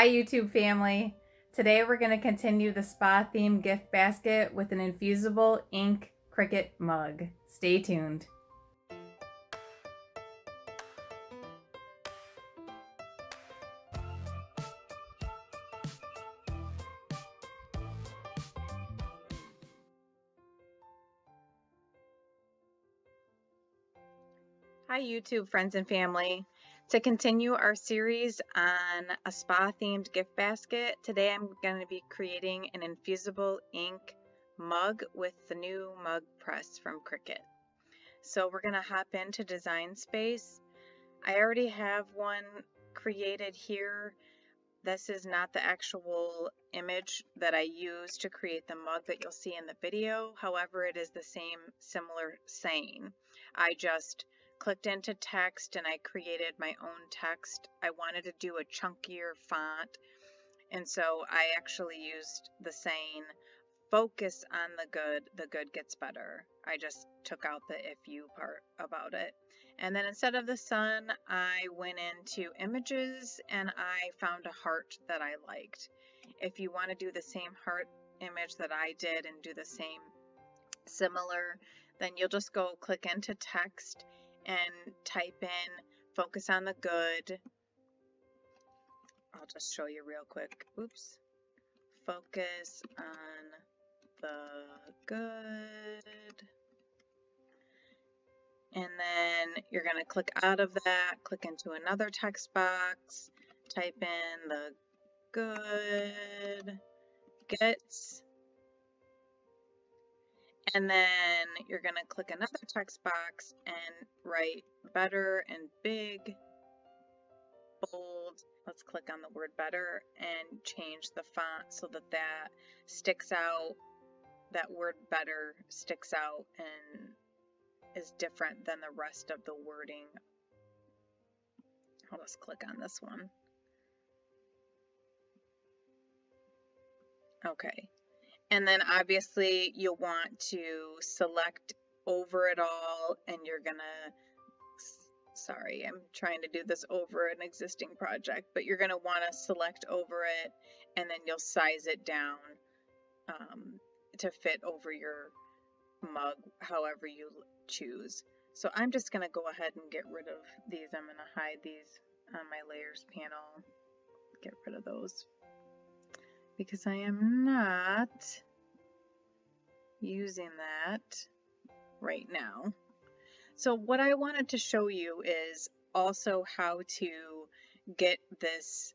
Hi YouTube family. Today we're going to continue the spa themed gift basket with an Infusible Ink Cricut mug. Stay tuned. Hi YouTube friends and family. To continue our series on a spa themed gift basket, today I'm going to be creating an Infusible Ink mug with the new mug press from Cricut. So we're going to hop into Design Space. I already have one created here. This is not the actual image that I used to create the mug that you'll see in the video. However, it is the same similar saying. I just clicked into text and I created my own text. I wanted to do a chunkier font, and so I actually used the saying, focus on the good gets better. I just took out the if you part about it. And then instead of the sun, I went into images and I found a heart that I liked. If you want to do the same heart image that I did and do the same similar, then you'll just go click into text and type in focus on the good. I'll just show you real quick. Oops. Focus on the good. And then you're going to click out of that, click into another text box, type in the good gets, and then you're going to click another text box and write better and big, bold. Let's click on the word better and change the font so that that sticks out, that word better sticks out and is different than the rest of the wording. I'll just click on this one. Okay. And then obviously you'll want to select over it all, and you're gonna, sorry, I'm trying to do this over an existing project, but you're gonna want to select over it and then you'll size it down to fit over your mug however you choose. So I'm just going to go ahead and get rid of these. I'm going to hide these on my layers panel, get rid of those because I am not using that right now. So what I wanted to show you is also how to get this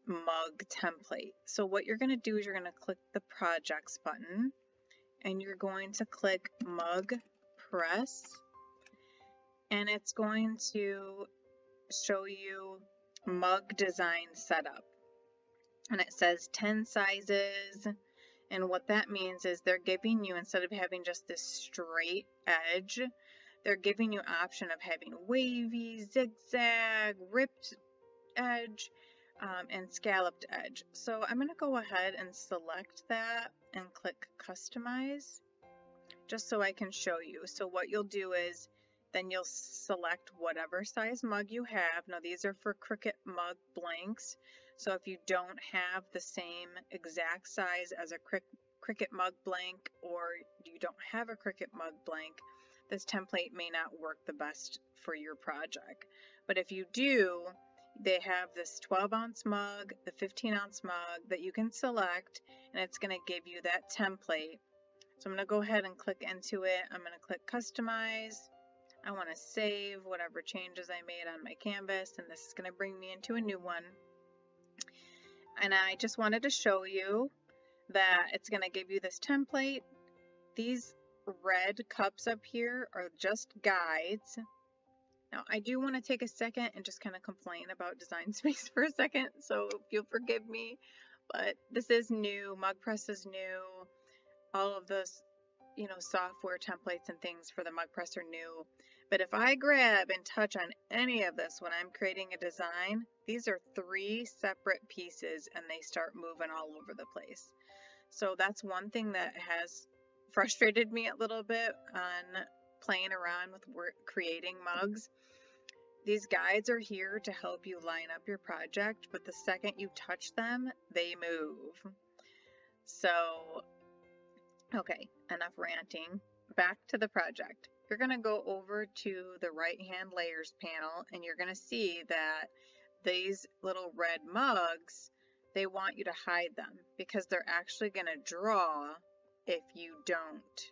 mug template. So what you're going to do is you're going to click the projects button and you're going to click Mug Press, and it's going to show you mug design setup, and it says 10 sizes. And what that means is they're giving you, instead of having just this straight edge, they're giving you option of having wavy, zigzag, ripped edge, and scalloped edge. So I'm going to go ahead and select that and click customize just so I can show you. So what you'll do is then you'll select whatever size mug you have. Now these are for Cricut mug blanks. So if you don't have the same exact size as a Cricut mug blank, or you don't have a Cricut mug blank, this template may not work the best for your project. But if you do, they have this 12-ounce mug, the 15-ounce mug that you can select, and it's going to give you that template. So I'm going to go ahead and click into it. I'm going to click customize. I want to save whatever changes I made on my canvas, and this is going to bring me into a new one. And I just wanted to show you that it's going to give you this template. These red cups up here are just guides. Now, I do want to take a second and just kind of complain about Design Space for a second, so if you'll forgive me, but this is new, Mug Press is new, all of those, software templates and things for the Mug Press are new, but if I grab and touch on any of this when I'm creating a design, these are 3 separate pieces and they start moving all over the place. So that's one thing that has frustrated me a little bit on playing around with creating mugs. These guides are here to help you line up your project, but the second you touch them, they move. So, okay, enough ranting. Back to the project. You're going to go over to the right-hand layers panel, and you're going to see that these little red mugs, they want you to hide them because they're actually going to draw if you don't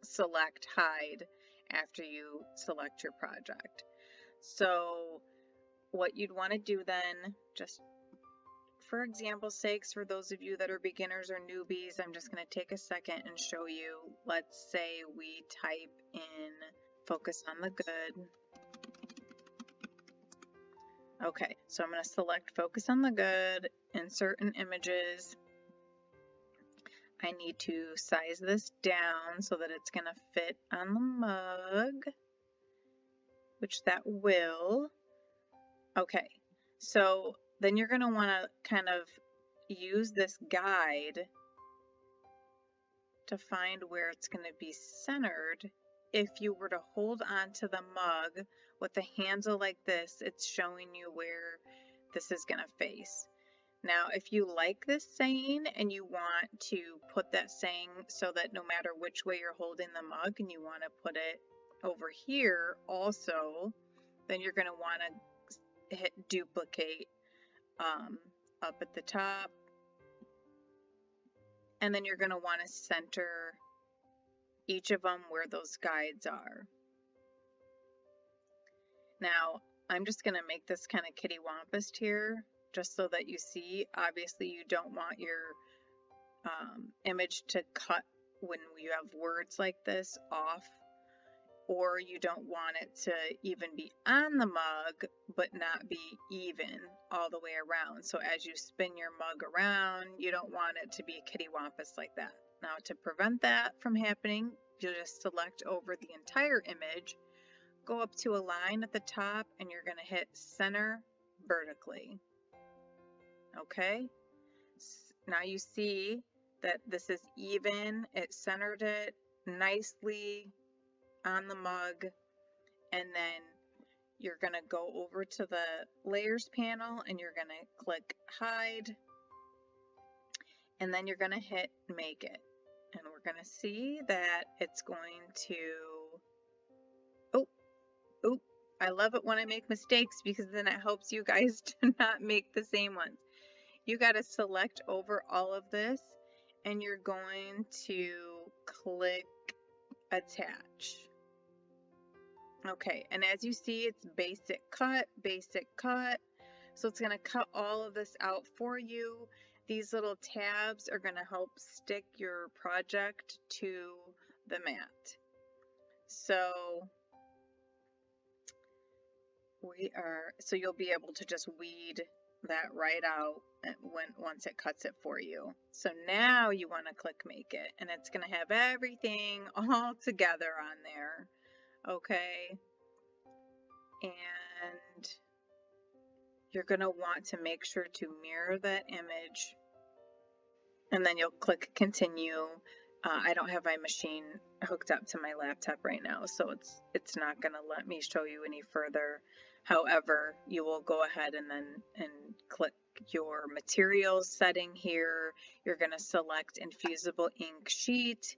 select hide after you select your project. So what you'd want to do then, just for example's sakes, for those of you that are beginners or newbies, I'm just going to take a second and show you. Let's say we type in focus on the good. Okay, so I'm going to select focus on the good, insert in images. I need to size this down so that it's going to fit on the mug, which that will. Okay, so then you're going to want to kind of use this guide to find where it's going to be centered. If you were to hold on to the mug with the handle like this, it's showing you where this is going to face. Now, if you like this saying and you want to put that saying so that no matter which way you're holding the mug and you want to put it over here also, then you're going to want to hit duplicate up at the top, and then you're going to want to center each of them where those guides are. Now, I'm just going to make this kind of kitty-wampus here, just so that you see. Obviously, you don't want your image to cut when you have words like this off, or you don't want it to even be on the mug, but not be even all the way around. So as you spin your mug around, you don't want it to be kitty-wampus like that. Now, to prevent that from happening, you'll just select over the entire image, go up to a line at the top, and you're going to hit center vertically. Okay, now you see that this is even. It centered it nicely on the mug, and then you're going to go over to the layers panel and you're going to click hide, and then you're going to hit make it, and we're going to see that it's going to, oh, I love it when I make mistakes because then it helps you guys to not make the same ones. You got to select over all of this, and you're going to click attach. Okay, and as you see, it's basic cut, so it's going to cut all of this out for you. These little tabs are going to help stick your project to the mat. So you'll be able to just weed that right out once it cuts it for you. So now you want to click make it, and it's going to have everything all together on there. Okay, and you're going to want to make sure to mirror that image, and then you'll click continue. I don't have my machine hooked up to my laptop right now, so it's not going to let me show you any further. However, you will go ahead and click your materials setting here. You're going to select Infusible Ink Sheet,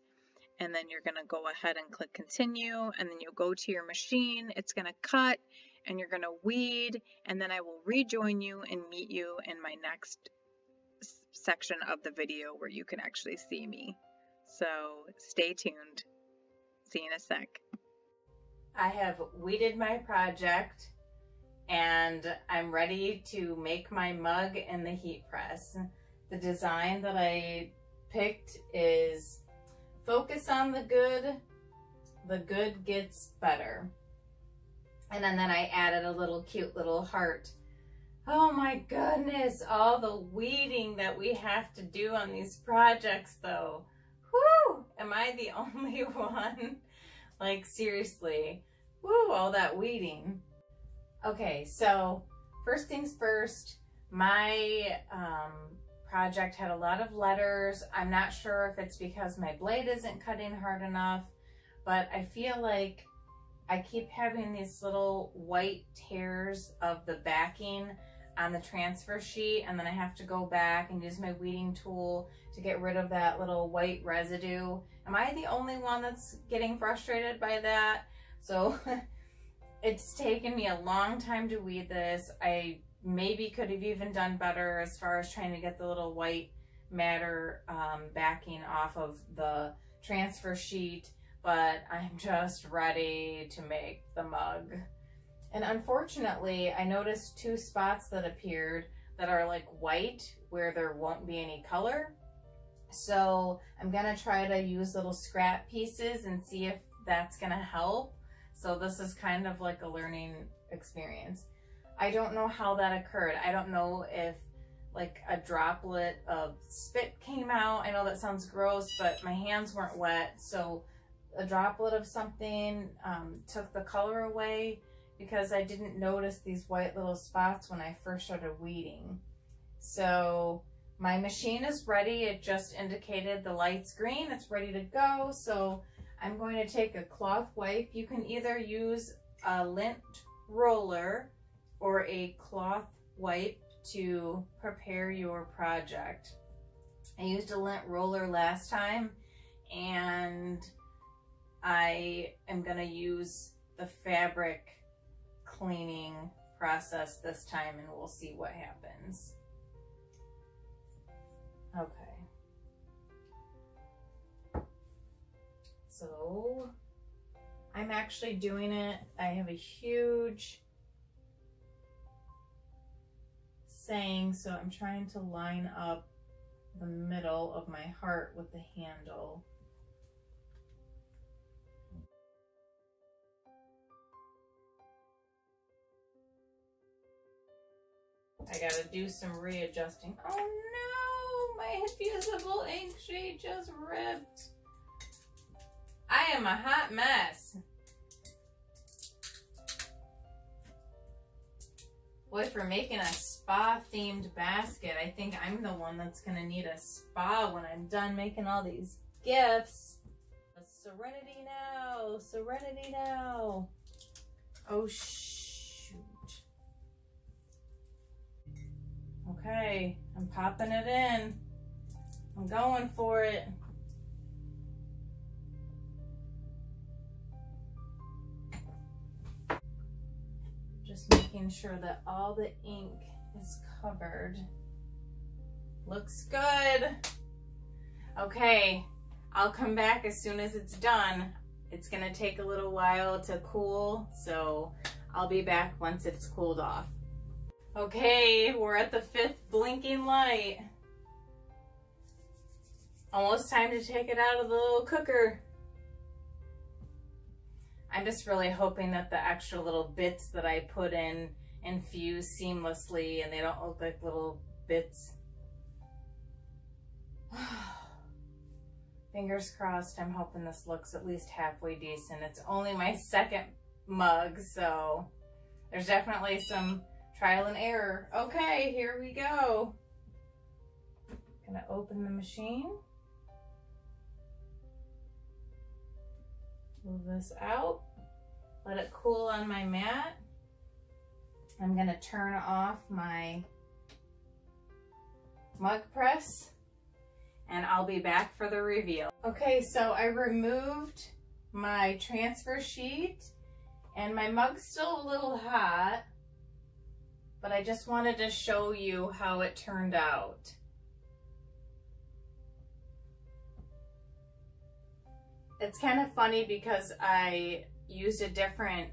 and then you're going to go ahead and click continue, and then you'll go to your machine. It's going to cut, and you're going to weed, and then I will rejoin you and meet you in my next section of the video where you can actually see me. So stay tuned. See you in a sec. I have weeded my project, and I'm ready to make my mug in the heat press. The design that I picked is focus on the good gets better. And then I added a little cute little heart. Oh my goodness, all the weeding that we have to do on these projects though. Whoo! Am I the only one? Like seriously, woo, all that weeding. Okay, so first things first, my project had a lot of letters. I'm not sure if it's because my blade isn't cutting hard enough, but I feel like I keep having these little white tears of the backing on the transfer sheet, and then I have to go back and use my weeding tool to get rid of that little white residue. Am I the only one that's getting frustrated by that? So it's taken me a long time to weed this. I maybe could have even done better as far as trying to get the little white matter backing off of the transfer sheet, but I'm just ready to make the mug. And unfortunately, I noticed 2 spots that appeared that are like white where there won't be any color. So I'm gonna try to use little scrap pieces and see if that's gonna help. So this is kind of like a learning experience. I don't know how that occurred. I don't know if like a droplet of spit came out. I know that sounds gross, but my hands weren't wet. So a droplet of something took the color away, because I didn't notice these white little spots when I first started weeding. So my machine is ready. It just indicated the light's green. It's ready to go. So I'm going to take a cloth wipe. You can either use a lint roller or a cloth wipe to prepare your project. I used a lint roller last time, and I am going to use the fabric cleaning process this time, and we'll see what happens. Okay. So I'm actually doing it. I have a huge saying, so I'm trying to line up the middle of my heart with the handle. I gotta do some readjusting. Oh no, my Infusible ink sheet just ripped. I am a hot mess. Boy, for making a spa themed basket, I think I'm the one that's gonna need a spa when I'm done making all these gifts. Serenity now, serenity now. Oh shoot. Okay, I'm popping it in. I'm going for it. Just making sure that all the ink is covered. Looks good. Okay, I'll come back as soon as it's done. It's gonna take a little while to cool, so I'll be back once it's cooled off. Okay, we're at the 5th blinking light. Almost time to take it out of the little cooker. I'm just really hoping that the extra little bits that I put in infuse seamlessly and they don't look like little bits. Fingers crossed. I'm hoping this looks at least halfway decent. It's only my 2nd mug, so there's definitely some trial and error. Okay, here we go. Gonna open the machine. Move this out. Let it cool on my mat. I'm gonna turn off my mug press and I'll be back for the reveal. Okay, so I removed my transfer sheet and my mug's still a little hot, but I just wanted to show you how it turned out. It's kind of funny because I used a different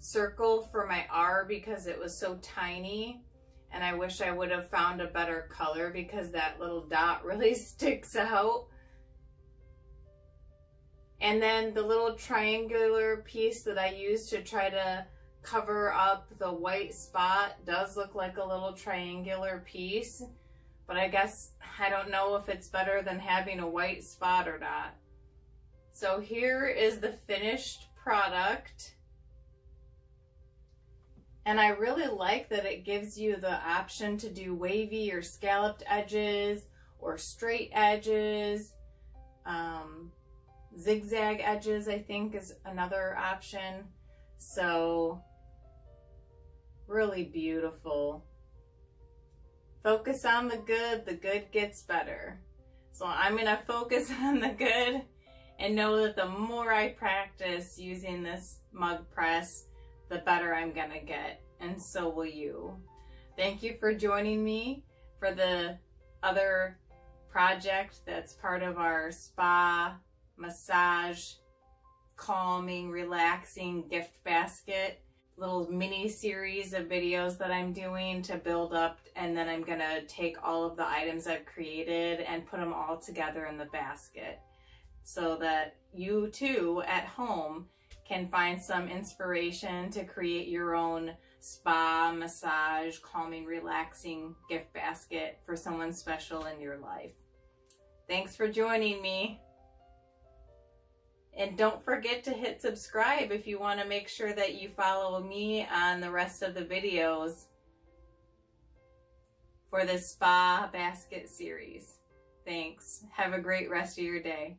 circle for my R because it was so tiny, and I wish I would have found a better color because that little dot really sticks out. And then the little triangular piece that I used to try to cover up the white spot does look like a little triangular piece, but I guess I don't know if it's better than having a white spot or not. So here is the finished product. And I really like that it gives you the option to do wavy or scalloped edges or straight edges, zigzag edges, I think, is another option. So really beautiful. Focus on the good gets better. So I'm gonna focus on the good and know that the more I practice using this mug press, the better I'm gonna get, and so will you. Thank you for joining me for the other project that's part of our spa, massage, calming, relaxing gift basket. Little mini series of videos that I'm doing to build up, and then I'm gonna take all of the items I've created and put them all together in the basket so that you too at home can find some inspiration to create your own spa, massage, calming, relaxing gift basket for someone special in your life. Thanks for joining me. And don't forget to hit subscribe if you want to make sure that you follow me on the rest of the videos for this spa basket series. Thanks. Have a great rest of your day.